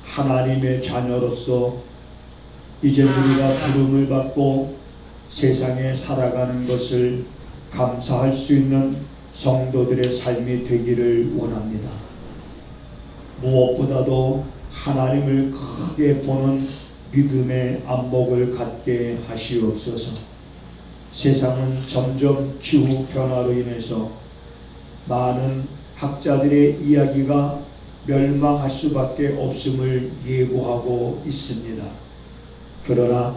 하나님의 자녀로서 이제 우리가 부름을 받고 세상에 살아가는 것을 감사할 수 있는 성도들의 삶이 되기를 원합니다. 무엇보다도 하나님을 크게 보는 믿음의 안목을 갖게 하시옵소서. 세상은 점점 기후 변화로 인해서 많은 학자들의 이야기가 멸망할 수밖에 없음을 예고하고 있습니다. 그러나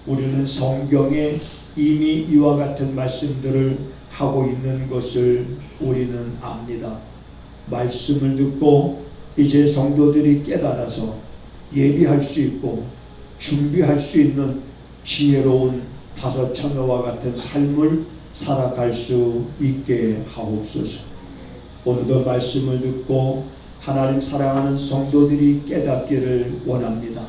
우리는 성경에 이미 이와 같은 말씀들을 하고 있는 것을 우리는 압니다. 말씀을 듣고 이제 성도들이 깨달아서 예비할 수 있고 준비할 수 있는 지혜로운 다섯 처녀와 같은 삶을 살아갈 수 있게 하옵소서. 오늘도 말씀을 듣고 하나님 사랑하는 성도들이 깨닫기를 원합니다.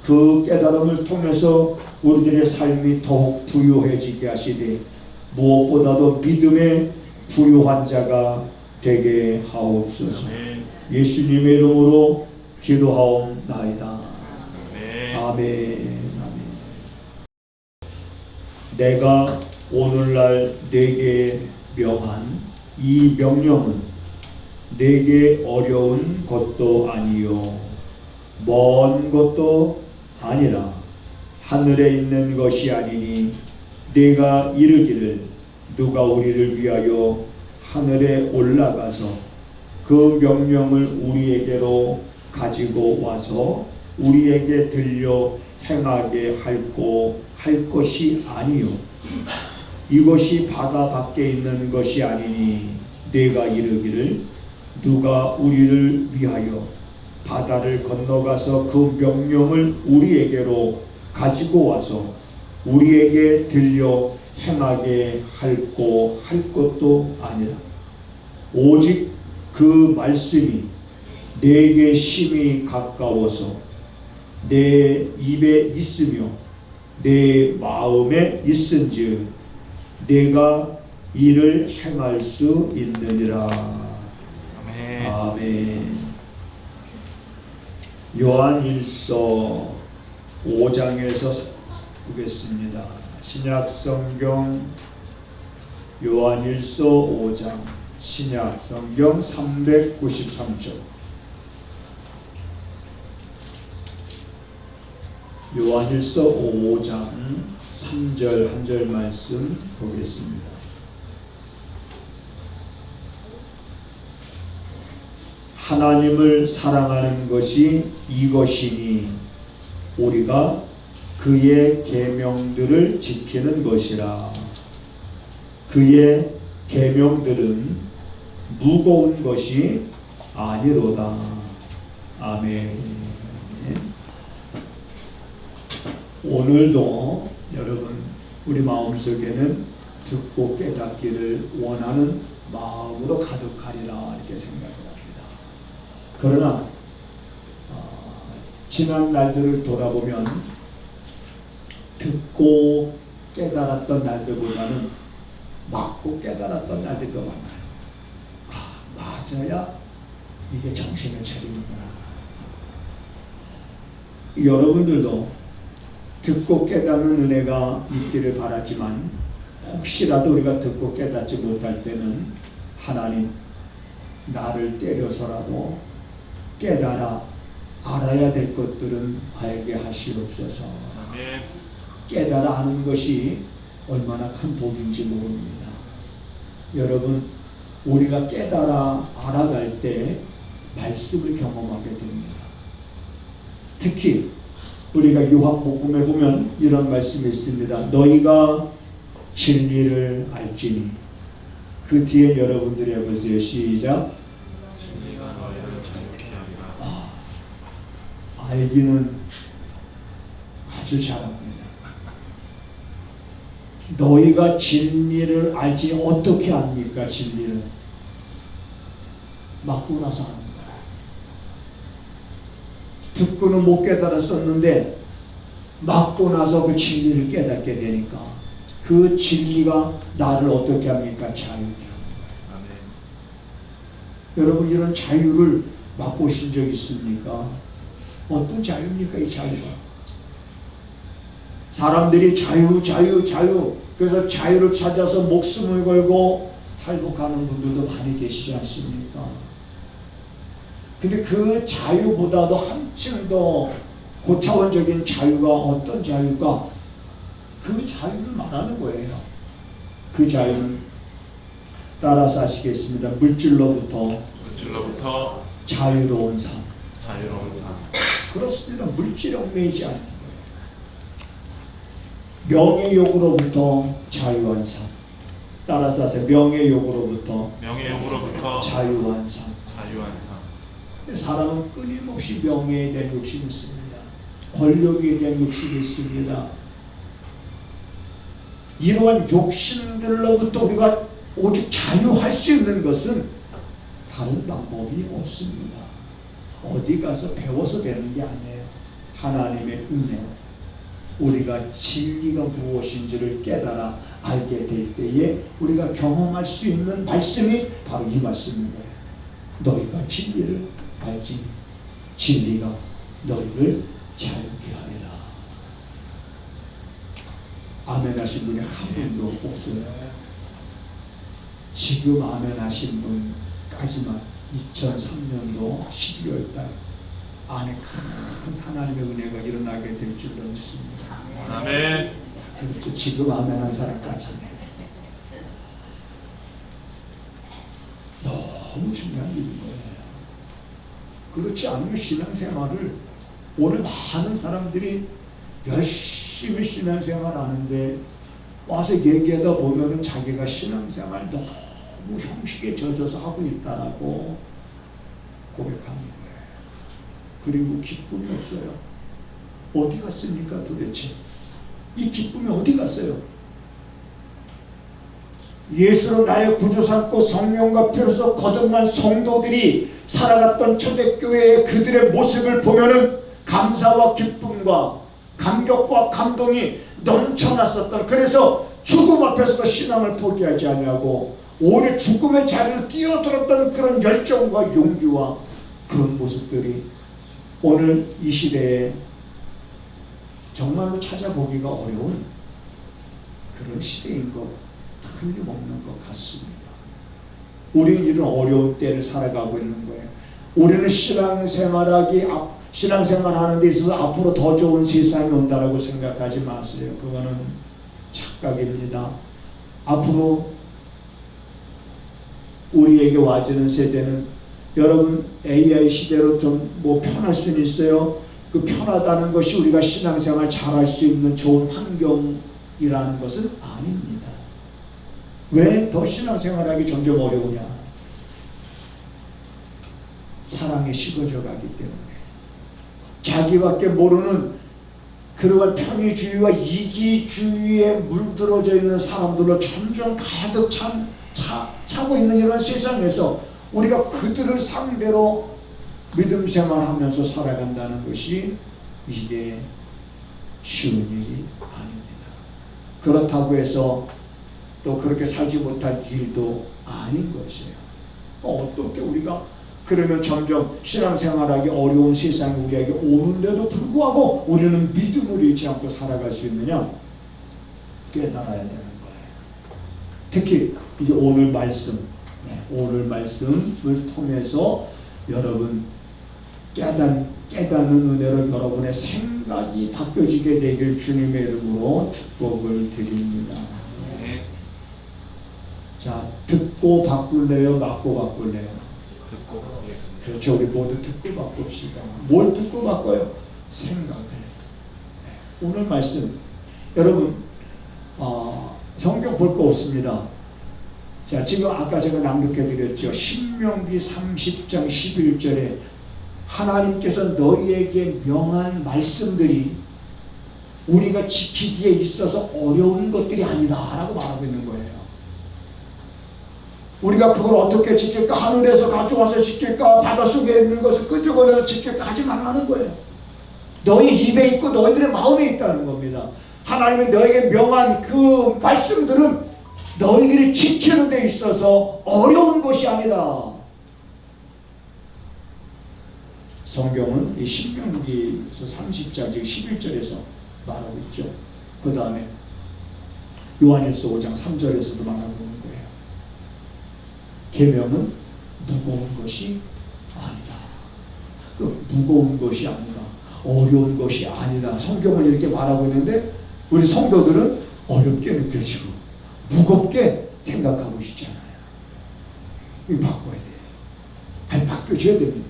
그 깨달음을 통해서 우리들의 삶이 더욱 부유해지게 하시되 무엇보다도 믿음의 부유한 자가 되게 하옵소서. 예수님의 이름으로 기도하옵나이다. 아멘. 내가 오늘날 네게 명한 이 명령은 네게 어려운 것도 아니요 먼 것도 아니라 하늘에 있는 것이 아니니 네가 이르기를 누가 우리를 위하여 하늘에 올라가서 그 명령을 우리에게로 가지고 와서 우리에게 들려 행하게 할 것이 아니요 이것이 바다 밖에 있는 것이 아니니 네가 이르기를 누가 우리를 위하여 바다를 건너가서 그 명령을 우리에게로 가지고 와서 우리에게 들려 행하게 할 것도 아니라 오직 그 말씀이 내게 심히 가까워서 내 입에 있으며 내 마음에 있은즉 내가 이를 행할 수 있느니라. 아멘. 아멘. 요한일서 5장에서 보겠습니다. 신약성경 요한일서 5장 신약성경 393쪽 요한일서 5장 3절 한 절 말씀 보겠습니다. 하나님을 사랑하는 것이 이것이니 우리가 그의 계명들을 지키는 것이라. 그의 계명들은 무거운 것이 아니로다. 아멘. 오늘도 여러분 우리 마음속에는 듣고 깨닫기를 원하는 마음으로 가득하리라 이렇게 생각합니다. 그러나 지난 날들을 돌아보면 듣고 깨달았던 날들보다는 맞고 깨달았던 날들이 더 많아요. 맞아야 이게 정신을 차리는구나. 여러분들도 듣고 깨닫는 은혜가 있기를 바라지만 혹시라도 우리가 듣고 깨닫지 못할 때는 하나님 나를 때려서라도 깨달아 알아야 될 것들은 알게 하시옵소서. 아멘. 깨달아 아는 것이 얼마나 큰 복인지 모릅니다. 여러분 우리가 깨달아 알아갈 때 말씀을 경험하게 됩니다. 특히 우리가 요한복음에 보면 이런 말씀이 있습니다. 너희가 진리를 알지니. 그 뒤에 여러분들이 해보세요. 시작. 진리가 너희를 자유케 하리라. 알기는 아주 잘합니다. 너희가 진리를 알지. 어떻게 압니까? 진리를 맞고 나서 아는 거야. 듣고는 못 깨달았었는데 맞고 나서 그 진리를 깨닫게 되니까 그 진리가 나를 어떻게 합니까? 자유케 합니다. 여러분 이런 자유를 맛보신 적 있습니까? 어떤 자유입니까, 이 자유가? 사람들이 자유. 그래서 자유를 찾아서 목숨을 걸고 탈북하는 분들도 많이 계시지 않습니까? 근데 그 자유보다도 한층 더 고차원적인 자유가 어떤 자유가? 그 자유를 말하는 거예요. 그 자유는 따라서 하시겠습니다. 물질로부터 자유로운 삶. 그렇습니다. 물질에 얽매이지 않는 거예요. 명예욕으로부터 자유한 삶. 따라서 하세요. 명예욕으로부터 자유한 삶. 사람은 끊임없이 명예에 대한 욕심이 있습니다. 권력에 대한 욕심이 있습니다. 이러한 욕심들로부터 우리가 오직 자유할 수 있는 것은 다른 방법이 없습니다. 어디 가서 배워서 되는 게 아니에요. 하나님의 은혜, 우리가 진리가 무엇인지를 깨달아 알게 될 때에 우리가 경험할 수 있는 말씀이 바로 이 말씀인 거예요. 너희가 진리를 알지 진리가 너희를 자유케 하리라. 아멘 하신 분이 한 분도 없어요. 지금 아멘 하신 분까지만 2003년도 12월달 안에 큰 하나님의 은혜가 일어나게 될 줄로 믿습니다. 아멘. 그렇죠. 지금 아멘 한 사람까지 너무 중요한 일인 거예요. 그렇지 않으면 신앙생활을 오늘 많은 사람들이 열심히 신앙생활 하는데 와서 얘기하다 보면은 자기가 신앙생활 너무 형식에 젖어서 하고 있다라고 고백하는 거예요. 그리고 기쁨이 없어요. 어디 갔습니까 도대체? 이 기쁨이 어디 갔어요? 예수로 나의 구주 삼고 성령과 피로서 거듭난 성도들이 살아갔던 초대교회의 그들의 모습을 보면은 감사와 기쁨과 감격과 감동이 넘쳐났었던, 그래서 죽음 앞에서도 신앙을 포기하지 아니하고 오히려 죽음의 자리를 뛰어들었던 그런 열정과 용기와 그런 모습들이 오늘 이 시대에 정말로 찾아보기가 어려운 그런 시대인 것 틀림없는 것 같습니다. 우리는 이런 어려운 때를 살아가고 있는 거예요. 우리는 신앙생활하는 데 있어서 앞으로 더 좋은 세상이 온다라고 생각하지 마세요. 그거는 착각입니다. 앞으로 우리에게 와주는 세대는, 여러분 AI 시대로 좀 뭐 편할 수는 있어요. 그 편하다는 것이 우리가 신앙생활 잘할 수 있는 좋은 환경이라는 것은 아닙니다. 왜 더 신앙생활하기 점점 어려우냐? 사랑에 식어져 가기 때문에. 자기밖에 모르는 그러한 편의주의와 이기주의에 물들어져 있는 사람들로 점점 가득 차고 있는 이런 세상에서 우리가 그들을 상대로 믿음 생활하면서 살아간다는 것이 이게 쉬운 일이 아닙니다. 그렇다고 해서 또 그렇게 살지 못할 일도 아닌 것이에요. 어떻게 우리가 그러면 점점 신앙생활하기 어려운 세상이 우리에게 오는데도 불구하고 우리는 믿음을 잃지 않고 살아갈 수 있느냐? 깨달아야 되는 거예요. 특히 이제 오늘 말씀을 통해서 여러분 깨닫는 은혜로 여러분의 생각이 바뀌어지게 되길 주님의 이름으로 축복을 드립니다. 네. 자, 듣고 바꿀래요? 맞고 바꿀래요? 듣고 바꾸겠습니다. 그렇죠. 우리 모두 듣고 바꿉시다. 뭘 듣고 바꿔요? 생각을. 네. 오늘 말씀 여러분 성경 볼 거 없습니다. 자, 지금 아까 제가 낭독해드렸죠. 신명기 30장 11절에 하나님께서 너희에게 명한 말씀들이 우리가 지키기에 있어서 어려운 것들이 아니다 라고 말하고 있는 거예요. 우리가 그걸 어떻게 지킬까? 하늘에서 가져와서 지킬까? 바닷속에 있는 것을 끄집어내서 지킬까? 하지 말라는 거예요. 너희 입에 있고 너희들의 마음에 있다는 겁니다. 하나님이 너에게 명한 그 말씀들은 너희들이 지키는 데 있어서 어려운 것이 아니다. 성경은 이 신명기에서 30장 즉 11절에서 말하고 있죠. 그 다음에 요한일서 5장 3절에서도 말하고 있는 거예요. 계명은 무거운 것이 아니다. 그 무거운 것이 아니다. 어려운 것이 아니다. 성경은 이렇게 말하고 있는데 우리 성도들은 어렵게 느껴지고 무겁게 생각하고 있잖아요. 이거 바꿔야 돼요. 아니 바뀌어줘야 됩니다.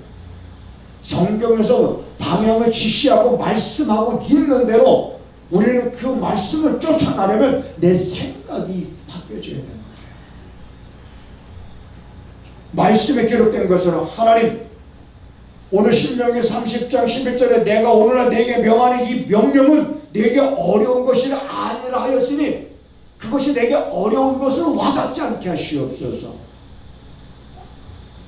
성경에서 방향을 지시하고 말씀하고 있는 대로 우리는 그 말씀을 쫓아가려면 내 생각이 바뀌어져야 되는 거예요. 말씀에 기록된 것처럼 하나님 오늘 신명기 30장 11절에 내가 오늘날 내게 명하는 이 명령은 내게 어려운 것이 아니라 하였으니 그것이 내게 어려운 것으로 와닿지 않게 하시옵소서.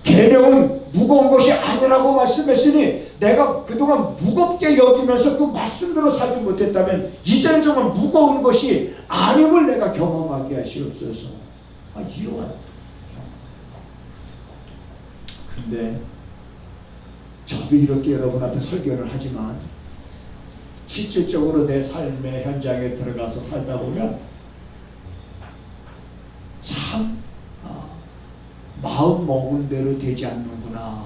계명은 무거운 것이 아니라고 말씀했으니 내가 그동안 무겁게 여기면서 그 말씀대로 살지 못했다면 이제는 정말 무거운 것이 아님을 내가 경험하게 하시옵소서. 이러한 근데 저도 이렇게 여러분 앞에 설교를 하지만 실질적으로 내 삶의 현장에 들어가서 살다 보면 참 마음 먹은 대로 되지 않는구나.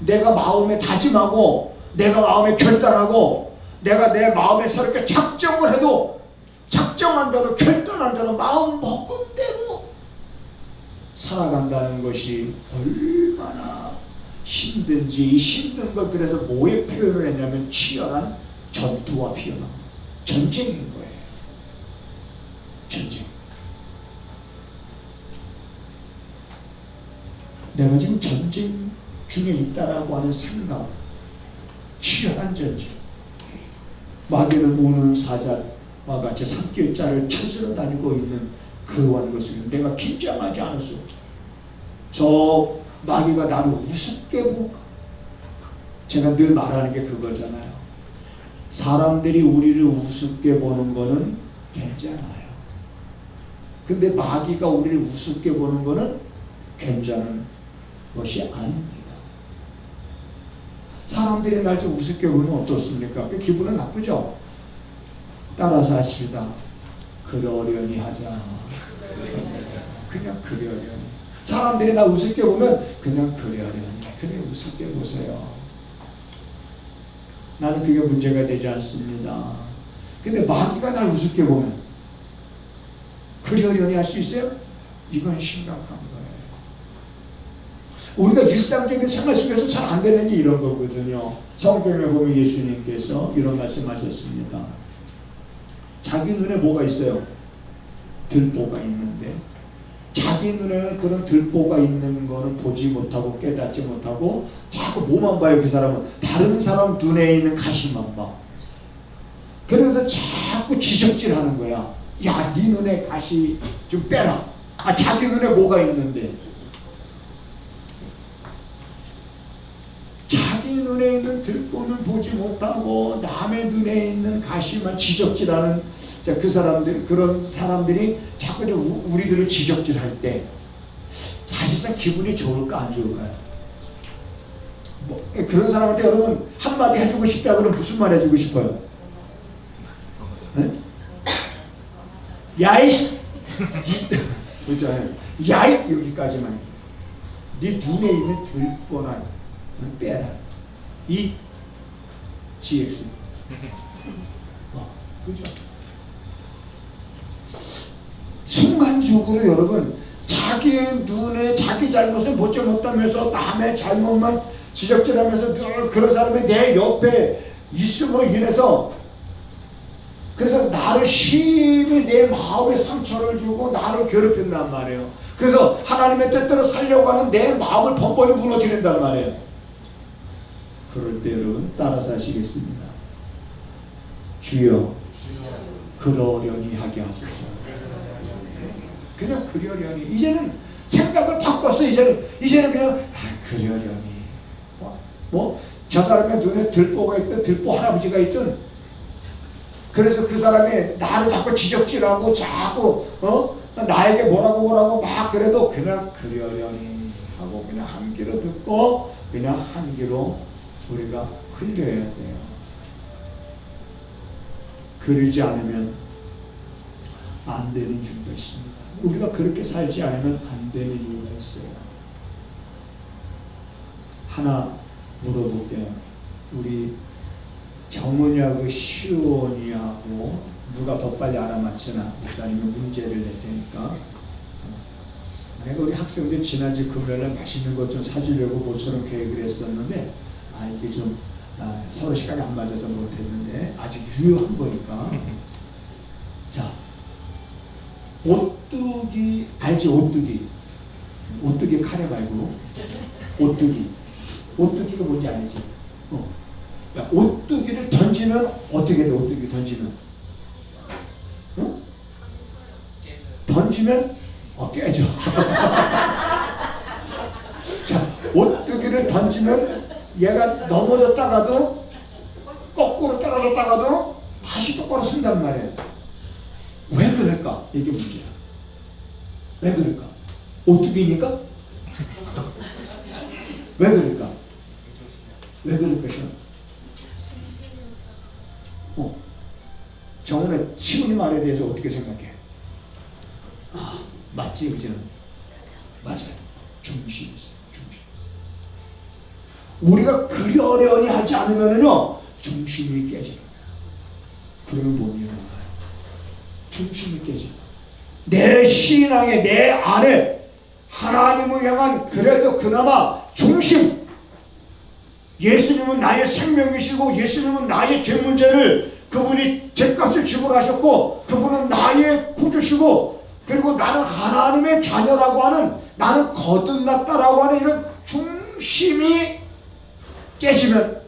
내가 마음에 다짐하고 내가 마음에 결단하고 내가 내 마음에 새롭게 작정을 해도 작정한 대로 결단한 대로 마음 먹은 대로 살아간다는 것이 얼마나 힘든지 이 힘든 걸 그래서 뭐에 표현을 했냐면 치열한 전투와 표현합니다. 전쟁인 거예요. 전쟁. 내가 지금 전쟁 중에 있다라고 하는 생각, 치열한 전쟁. 마귀를 우는 사자와 같이 산길자를 쳐들어 다니고 있는 그러한 것을 내가 긴장하지 않을 수 없죠. 저 마귀가 나를 우습게 볼까? 제가 늘 말하는 게 그거잖아요. 사람들이 우리를 우습게 보는 거는 괜찮아요. 근데 마귀가 우리를 우습게 보는 거는 괜찮은 것이 아닙니다. 사람들이 날 좀 우습게 보면 어떻습니까? 그 기분은 나쁘죠? 따라서 하십니다. 그러려니 하자. 그냥 그러려니. 사람들이 나 우습게 보면 그냥 그러려니. 그래 우습게 보세요. 나는 그게 문제가 되지 않습니다. 근데 마귀가 날 우습게 보면 그러려니 할 수 있어요? 이건 심각한 거예요. 우리가 일상적인 생활 속에서 잘 안 되는 게 이런 거거든요. 성경에 보면 예수님께서 이런 말씀하셨습니다. 자기 눈에 뭐가 있어요? 들보가 있는데 자기 눈에는 그런 들보가 있는 거는 보지 못하고 깨닫지 못하고 자꾸 뭐만 봐요. 그 사람은 다른 사람 눈에 있는 가시만 봐. 그러면서 자꾸 지적질하는 거야. 야, 네 눈에 가시 좀 빼라. 자기 눈에 뭐가 있는데 자기 눈에 있는 들보는 보지 못하고 남의 눈에 있는 가시만 지적질하는 그 사람들, 그런 사람들이 자꾸 우리들을 지적질할 때 사실상 기분이 좋을까 안 좋을까요? 그런 사람한테 여러분 한마디 해주고 싶다 그러면 무슨 말 해주고 싶어요? 네? 야이 그렇잖아요. 야이 여기까지만. 네 눈에 있는 들보나 빼라. 이 GX. 그죠? 순간적으로 여러분 자기 눈에 자기 잘못을 보지 못하면서 남의 잘못만 지적질하면서 늘 그런 사람이 내 옆에 있음으로 인해서 그래서 나를 심히 내 마음에 상처를 주고 나를 괴롭힌단 말이에요. 그래서 하나님의 뜻대로 살려고 하는 내 마음을 번번이 무너뜨린단 말이에요. 그럴 때 여러분 따라서 하시겠습니다. 주여 그러려니 하게 하소서. 그냥 그러려니. 이제는 생각을 바꿨어. 이제는 그냥 그러려니. 저 사람의 눈에 들보가 있든 들보 할아버지가 있든 그래서 그 사람이 나를 자꾸 지적질하고 자꾸 나에게 뭐라고 막 그래도 그냥 그러려니 하고 그냥 한 귀로 듣고 그냥 한기로 우리가 흘려야 돼요. 그러지 않으면 안 되는 이유가 있습니다. 우리가 그렇게 살지 않으면 안 되는 이유가 있어요. 하나 물어볼게요. 우리 정은이하고 시온이하고 누가 더 빨리 알아맞히나 목사님이 문제를 낼 테니까. 내가 우리 학생들 지난주 금요일에 맛있는 것 좀 사주려고 모처럼 계획을 했었는데 이게 좀 서로 시간이 안 맞아서 못했는데 아직 유효한 거니까. 자, 오뚜기 알지? 오뚜기 카레 말고 오뚜기가 뭔지 알지? 야, 오뚜기를 던지면 어떻게 돼? 오뚜기 던지면 던지면 깨져. 자, 오뚜기를 던지면 얘가 넘어졌다가도 거꾸로 떨어졌다가도 다시 똑바로 쓴단 말이에요. 왜 그럴까? 이게 문제야. 왜 그럴까? 오뚜기니까? 왜 그럴까? 왜 그럴 것이야? 정훈아, 시온이 말에 대해서 어떻게 생각해? 맞지, 그지는? 맞아요. 중심이 있어요. 중심. 우리가 그러려니 하지 않으면은요, 중심이 깨져요. 그러면 못 일어나요. 중심이 깨져요. 내 신앙의 내 안에 하나님을 향한 그래도 그나마 중심. 예수님은 나의 생명이시고 예수님은 나의 죄 문제를 그분이 죄값을 지불하셨고 그분은 나의 구주시고 그리고 나는 하나님의 자녀라고 하는 나는 거듭났다라고 하는 이런 중심이 깨지면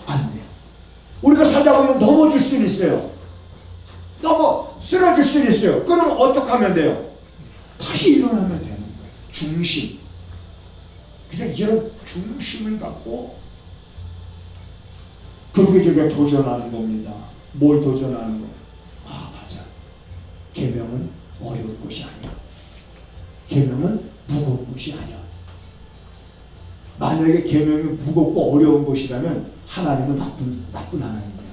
안 돼요. 우리가 살다 보면 넘어질 수는 있어요. 쓰러질 수는 있어요. 그러면 어떻게 하면 돼요? 다시 일어나면 되는 거예요. 중심. 그래서 이런 중심을 갖고 그렇게 저게 도전하는 겁니다. 뭘 도전하는 거? 맞아. 계명은 어려운 것이 아니야. 계명은 무거운 것이 아니야. 만약에 계명이 무겁고 어려운 것이라면 하나님은 나쁜 하나님이야.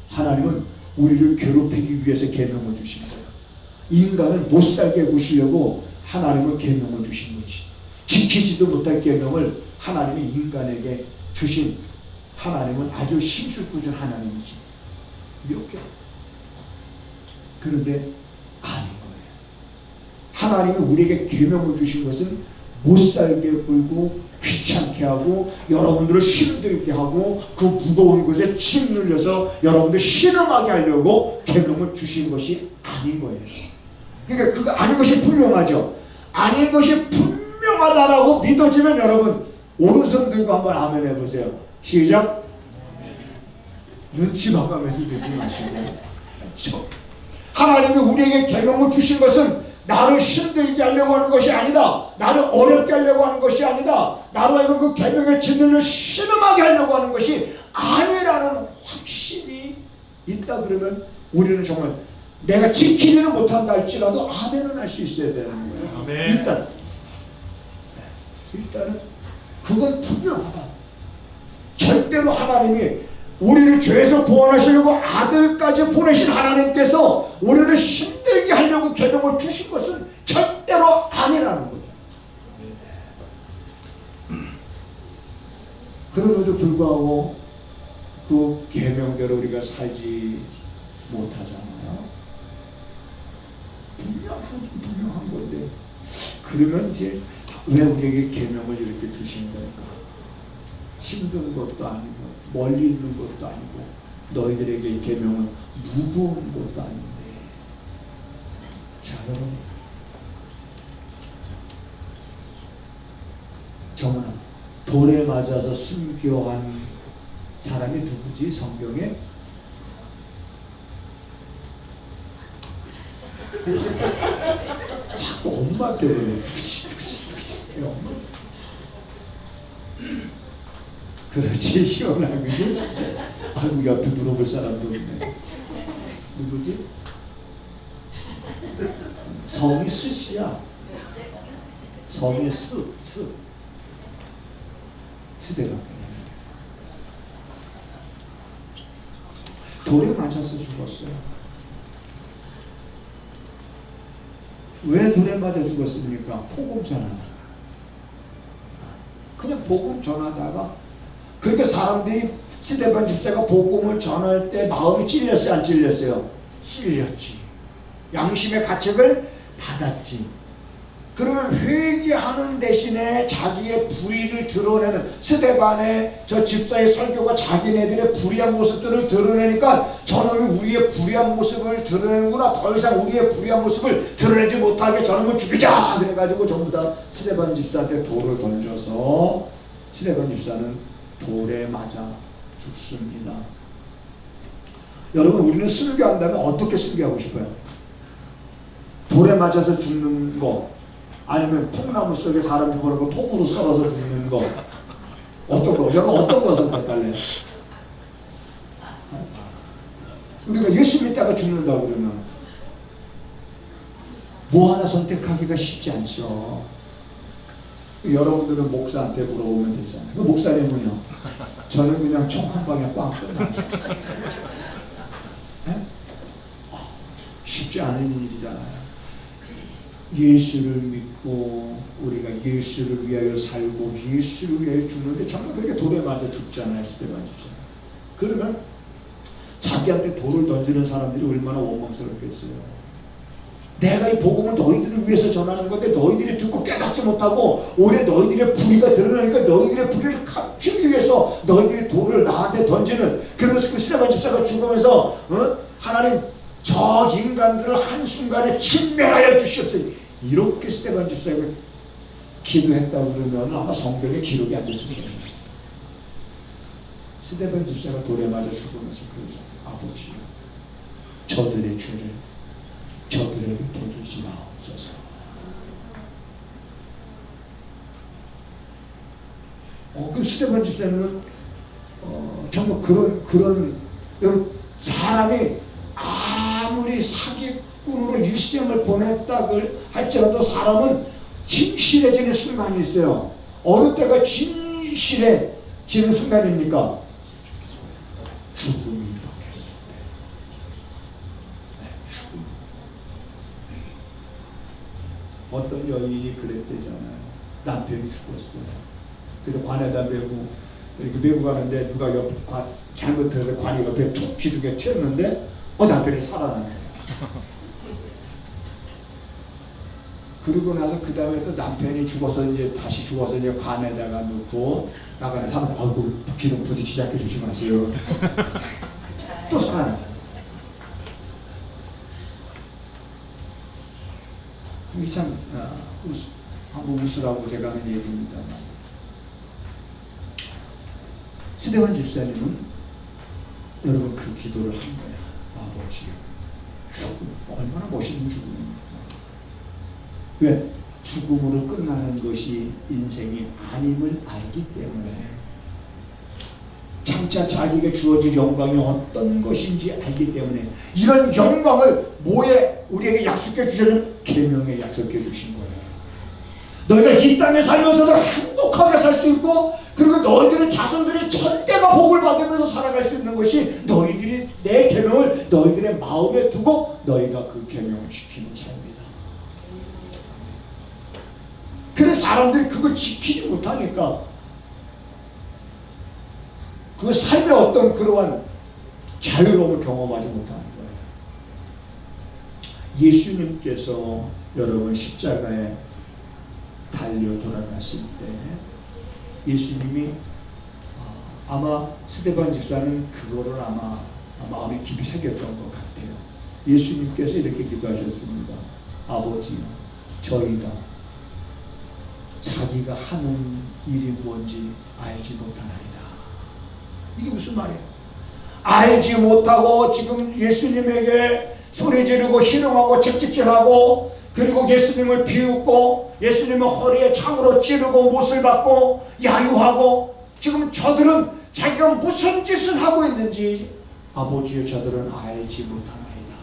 하나님은 우리를 괴롭히기 위해서 계명을 주신 거야. 인간을 못 살게 구시려고 하나님은 계명을 주신 거지. 지키지도 못할 계명을 하나님이 인간에게 주신 하나님은 아주 심술궂은 하나님이지. 이렇게. 그런데 아닌 거예요. 하나님이 우리에게 계명을 주신 것은 못 살게 굴고 귀찮게 하고 여러분들을 힘들게 하고 그 무거운 것에 침 눌려서 여러분들 신음하게 하려고 계명을 주신 것이 아닌 거예요. 그러니까 그거 아닌 것이 분명하죠. 아닌 것이 분명하다라고 믿어지면 여러분 오른손 들고 한번 아멘 해보세요. 시작. 눈치 봐가면서 믿지 마시고. 하나님이 우리에게 계명을 주신 것은 나를 힘들게 하려고 하는 것이 아니다. 나를 어렵게 하려고 하는 것이 아니다. 나로 하여금 그 계명의 진리를 신음하게 하려고 하는 것이 아니라는 확신이 있다 그러면 우리는 정말 내가 지키지는 못한다 할지라도 아멘은 할 수 있어야 되는 거예요. 아멘. 일단은 그건 분명하다. 절대로 하나님이 우리를 죄에서 구원하시려고 아들까지 보내신 하나님께서 우리를 힘들게 하려고 계명을 주신 것은 절대로 아니라는 거죠. 그럼에도 불구하고 그 계명대로 우리가 살지 못하잖아요. 분명한 건데 그러면 이제 왜 우리에게 계명을 이렇게 주신 걸까? 힘든 것도 아니고 멀리 있는 것도 아니고 너희들에게 계명은 무거운 것도 아닌데. 자, 여러분, 정은아, 돌에 맞아서 순교한 사람이 누구지? 성경에? 자꾸 엄마한테 그래. 누구지? 엄마. 그렇지, 시원하게. 아이고, 옆에 물어볼 사람도 없네. 누구지? 성이 수씨야. 성이 수. 시대가 돌에 맞아서 죽었어요. 왜 돌에 맞아 죽었습니까? 복음 전하다가. 그냥 복음 전하다가, 그러니까 사람들이 스데반 집사가 복음을 전할 때 마음이 찔렸어요, 안 찔렸어요? 찔렸지. 양심의 가책을 받았지. 그러면 회개하는 대신에 자기의 불의를 드러내는, 스데반의 저 집사의 설교가 자기네들의 불의한 모습들을 드러내니까 저놈이 우리의 불의한 모습을 드러내는구나, 더 이상 우리의 불의한 모습을 드러내지 못하게 저놈을 죽이자, 그래가지고 전부 다 스데반 집사한테 돌을 던져서 스데반 집사는 돌에 맞아 죽습니다. 여러분, 우리는 설교한다면 어떻게 설교하고 싶어요? 돌에 맞아서 죽는 거, 아니면 통나무 속에 사람 집어넣고 통으로 썰어서 죽는 거, 어떤 거? 여러분 어떤 거 선택할래요? 우리가 예수 믿다가 죽는다고 그러면 뭐 하나 선택하기가 쉽지 않죠. 여러분들은 목사한테 물어보면 되잖아요. 그 목사님은요? 저는 그냥 총 한 방에 빵 끝납니다. 쉽지 않은 일이잖아요. 예수를 믿고 우리가 예수를 위하여 살고 예수를 위하여 죽는데 정말 그렇게 돌에 맞아 죽잖아요, 스데반 집사. 그러면 자기한테 돌을 던지는 사람들이 얼마나 원망스럽겠어요. 내가 이 복음을 너희들을 위해서 전하는 건데 너희들이 듣고 깨닫지 못하고 오히려 너희들의 불의가 드러나니까 너희들의 불의를 감추기 위해서 너희들이 돌을 나한테 던지는, 그래서 그 스데반 집사가 죽으면서 하나님 저 인간들을 한순간에 침멸하여 주시옵소서, 이렇게 스데반 집사가 기도했다고 그러면 아마 성경에 기록이 안 됐을 거예요. 스데반 집사가 돌에 맞아 죽으면서 그러죠. 아버지요, 저들의 죄를 저들에게 돌리지 마옵소서. 그럼 스데반 집사님은 정말 그런 여러분, 사람이 아무리 사기꾼으로 일생을 보냈다 할지라도 사람은 진실해지는 순간이 있어요. 어느 때가 진실해지는 순간입니까? 죽음이 임박했을 때. 죽음. 어떤 여인이 그랬대잖아요. 남편이 죽었어요. 그래서 관에다 메고 이렇게 메고 가는데 누가 잘못해서 관이 옆에 툭 기둥에 튀었는데 남편이 살아나네. 그러고 나서 그 다음에 또 남편이 죽어서 다시 죽어서 관에다가 넣고 나가는 사람들, 아이고 기둥 부딪히지 않게 조심하세요. 또 살아나. 이게 참 한번 웃으라고 제가 하는 얘기입니다만, 스데반 집사님은 여러분 그 기도를 한 거야. 아버지요, 죽음, 얼마나 멋있는 죽음입니까? 왜? 죽음으로 끝나는 것이 인생이 아님을 알기 때문에, 장차 자기에게 주어질 영광이 어떤 것인지 알기 때문에 이런 영광을 뭐에 우리에게 약속해 주시는 계명에 약속해 주신 거예요. 너희가 이 땅에 살면서도 행복하게 살 수 있고, 그리고 너희들의 자손들이 천대가 복을 받으면서 살아갈 수 있는 것이 너희들이 내 계명을 너희들의 마음에 두고 너희가 그 계명을 지키는 삶이다. 그래서 사람들이 그걸 지키지 못하니까 그 삶의 어떤 그러한 자유로움을 경험하지 못하는 거예요. 예수님께서 여러분 십자가에 달려 돌아가실 때 예수님이 아마 스데반 집사는 그거를 아마 마음에 깊이 새겼던 것 같아요. 예수님께서 이렇게 기도하셨습니다. 아버지, 저희가 자기가 하는 일이 뭔지 알지 못하나이다. 이게 무슨 말이에요? 알지 못하고 지금 예수님에게 소리 지르고 희롱하고 채찍질하고, 그리고 예수님을 비웃고 예수님의 허리에 창으로 찌르고 못을 받고 야유하고, 지금 저들은 자기가 무슨 짓을 하고 있는지 아버지여 저들은 알지 못하나이다.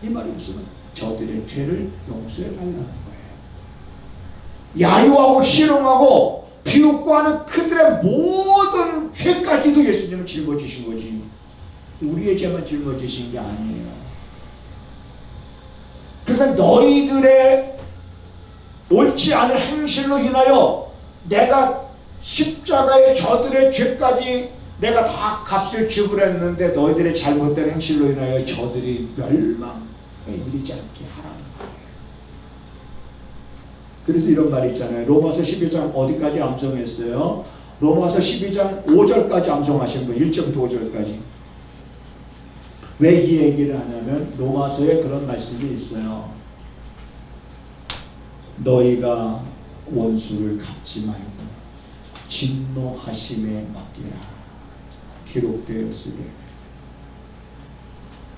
이 말이 무슨, 저들의 죄를 용서해 달라는 거예요. 야유하고 희롱하고 비웃고 하는 그들의 모든 죄까지도 예수님은 짊어지신 거지. 우리의 죄만 짊어지신 게 아니에요. 그러니까 너희들의 옳지 않은 행실로 인하여 내가 십자가에 저들의 죄까지 내가 다 값을 지불했는데 너희들의 잘못된 행실로 인하여 저들이 멸망에 이르지 않게 하라는 거예요. 그래서 이런 말이 있잖아요. 로마서 12장 어디까지 암송했어요? 로마서 12장 5절까지 암송하신 분, 1절부터 5절까지. 왜 이 얘기를 하냐면 로마서에 그런 말씀이 있어요. 너희가 원수를 갚지 말고 진노하심에 맡기라. 기록되었으되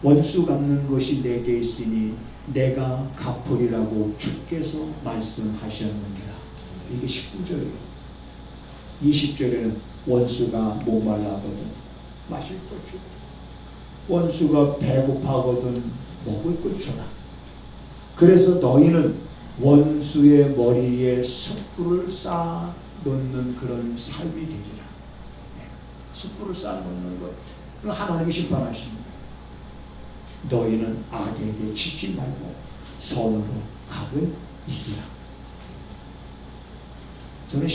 원수 갚는 것이 내게 있으니 내가 갚으리라고 주께서 말씀하셨느니라. 이게 19절이에요. 20절에는 원수가 목말라하거든 마실 것 주고, 원수가 배고파하거든 먹을 것 주라. 그래서 너희는 원수의 머리에 숯불을 쌓아 놓는 그런 삶이 되리라. 숯불을 쌓아 놓는 것, 하나님이 심판하십니다. 너희는 악에게 지지 말고 선으로 악을 이기라. 저는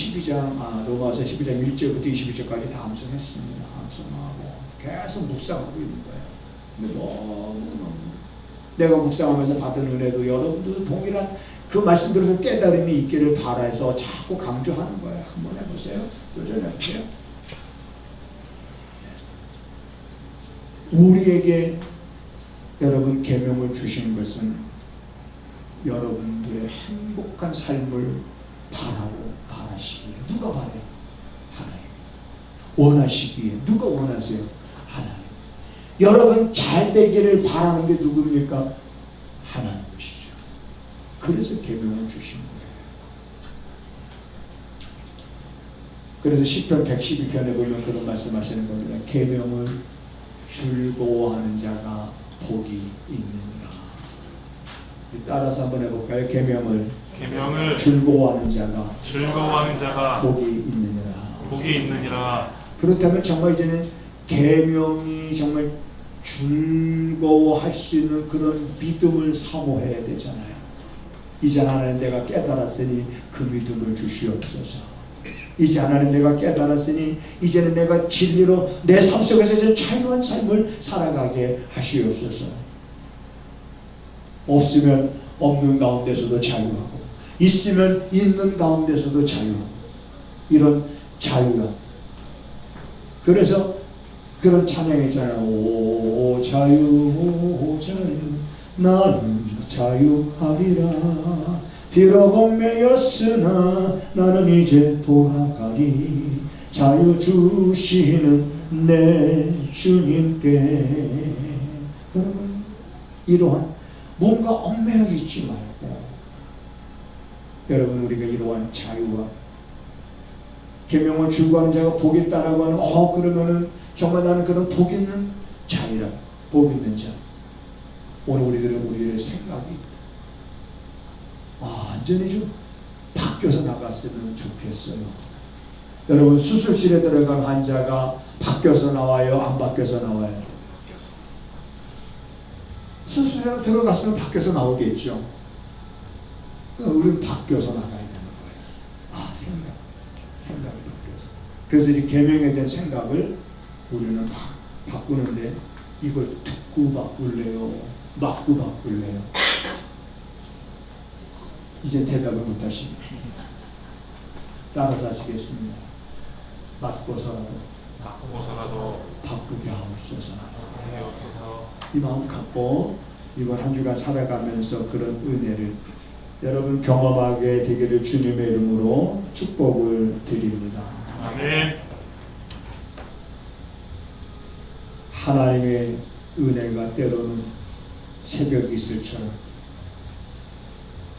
로마서 12장 1절부터 22절까지 다 암송했습니다. 암송하고 계속 묵상하고 있는 거예요. 근데 너무너무 내가 묵상하면서 받은 은혜도 여러분들도 동일한 그 말씀들에서 깨달음이 있기를 바라서 자꾸 강조하는 거예요. 한번 해보세요. 도전해보세요. 우리에게 여러분 계명을 주신 것은 여러분들의 행복한 삶을 바라시기에. 누가 바라요? 하나님. 원하시기에. 누가 원하세요? 하나님. 여러분 잘 되기를 바라는 게 누굽니까? 하나님이시죠. 그래서 계명을 주신 거예요. 그래서 시편 112편에 보면 그런 말씀하시는 겁니다. 계명을 즐거워하는 자가 복이 있느니라. 따라서 한번 해볼까요? 계명을 즐거워하는 자가 복이 있느니라. 그렇다면 정말 이제는 계명이 정말 즐거워할 수 있는 그런 믿음을 사모해야 되잖아요. 이제 하나님 내가 깨달았으니 그 믿음을 주시옵소서. 이제 하나님 내가 깨달았으니 이제는 내가 진리로 내 삶 속에서 이제 자유한 삶을 살아가게 하시옵소서. 없으면 없는 가운데서도 자유하고 있으면 있는 가운데서도 자유하고 이런 자유가. 그래서 그런 찬양이잖아요. 오 자유 오 자유 나는 자유하리라. 비록 얽매였으나 나는 이제 돌아가리. 자유 주시는 내 주님께. 여러분 이러한 뭔가 얽매여 있지 말고 여러분 우리가 이러한 자유와 계명을 즐거워하는 자가 복이 있다라고 하는 그러면은 정말 나는 그런 복 있는 자이라. 복 있는 자. 오늘 우리의 생각이 완전히 좀 바뀌어서 나갔으면 좋겠어요. 여러분 수술실에 들어간 환자가 바뀌어서 나와요? 안 바뀌어서 나와요? 수술실에 들어갔으면 바뀌어서 나오겠죠. 우리는 바뀌어서 나가야 되는 거예요. 생각이 바뀌어서. 그래서 이 계명에 대한 생각을 우리는 바꾸는데 이걸 듣고 바꿀래요? 맞고 바꿀래요? 이제 대답을 못하십니다. 따라서 하시겠습니다. 맞고서라도 바꾸게 하옵소서. 이 마음 갖고 이번 한 주간 살아가면서 그런 은혜를 여러분 경험하게 되기를 주님의 이름으로 축복을 드립니다. 아멘. 하나님의 은혜가 때로는 새벽 이슬처럼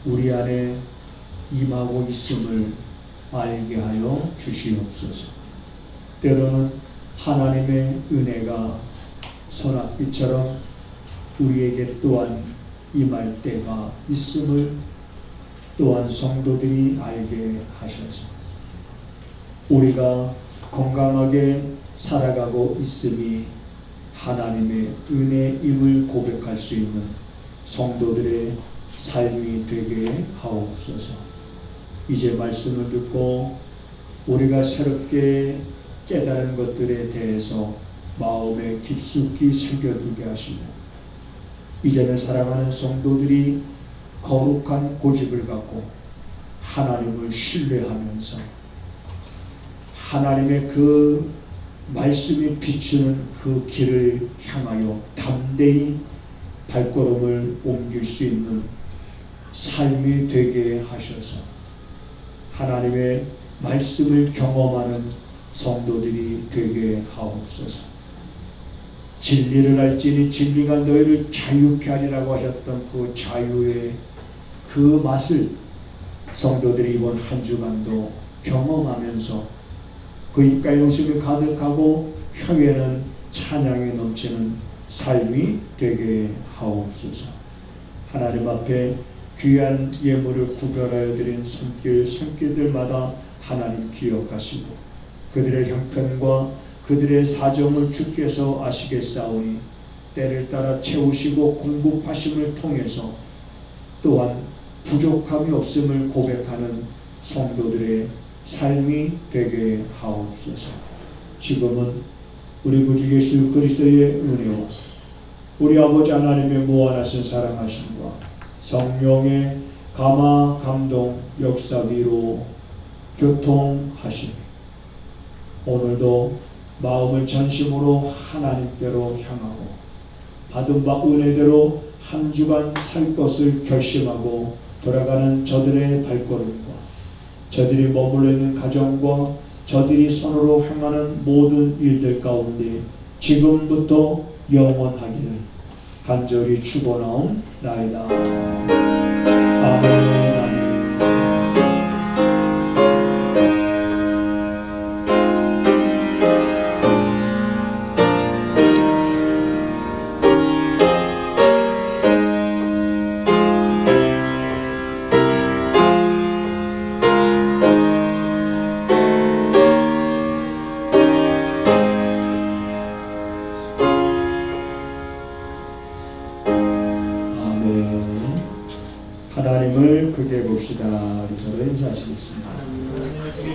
우리 안에 임하고 있음을 알게 하여 주시옵소서. 때로는 하나님의 은혜가 소낙비처럼 우리에게 또한 임할 때가 있음을 또한 성도들이 알게 하셔서 우리가 건강하게 살아가고 있음이 하나님의 은혜임을 고백할 수 있는 성도들의 삶이 되게 하옵소서. 이제 말씀을 듣고 우리가 새롭게 깨달은 것들에 대해서 마음에 깊숙이 새겨두게 하시고, 이제는 사랑하는 성도들이 거룩한 고집을 갖고 하나님을 신뢰하면서 하나님의 그 말씀이 비추는 그 길을 향하여 담대히 발걸음을 옮길 수 있는 삶이 되게 하셔서 하나님의 말씀을 경험하는 성도들이 되게 하옵소서. 진리를 알지니 진리가 너희를 자유케 하리라고 하셨던 그 자유의 그 맛을 성도들이 이번 한 주간도 경험하면서 그 입가에 웃음이 가득하고 혀에는 찬양이 넘치는 삶이 되게 하옵소서. 하나님 앞에 귀한 예물을 구별하여 드린 손길들마다 하나님 기억하시고 그들의 형편과 그들의 사정을 주께서 아시겠사오니 때를 따라 채우시고 공급하심을 통해서 또한 부족함이 없음을 고백하는 성도들의 삶이 되게 하옵소서. 지금은 우리 구주 예수 그리스도의 은혜와 우리 아버지 하나님의 무한하신 사랑하심과 성령의 감화 감동 역사 위로 교통하심, 오늘도 마음을 전심으로 하나님께로 향하고 받은 바 은혜대로 한 주간 살 것을 결심하고 돌아가는 저들의 발걸음과 저들이 머물러 있는 가정과 저들이 손으로 행하는 모든 일들 가운데 지금부터 영원하기를 간절히 축원하옵나이다. 아멘. 아멘. 하나님을 크게 봅시다. 우리 서로 인사하시겠습니다.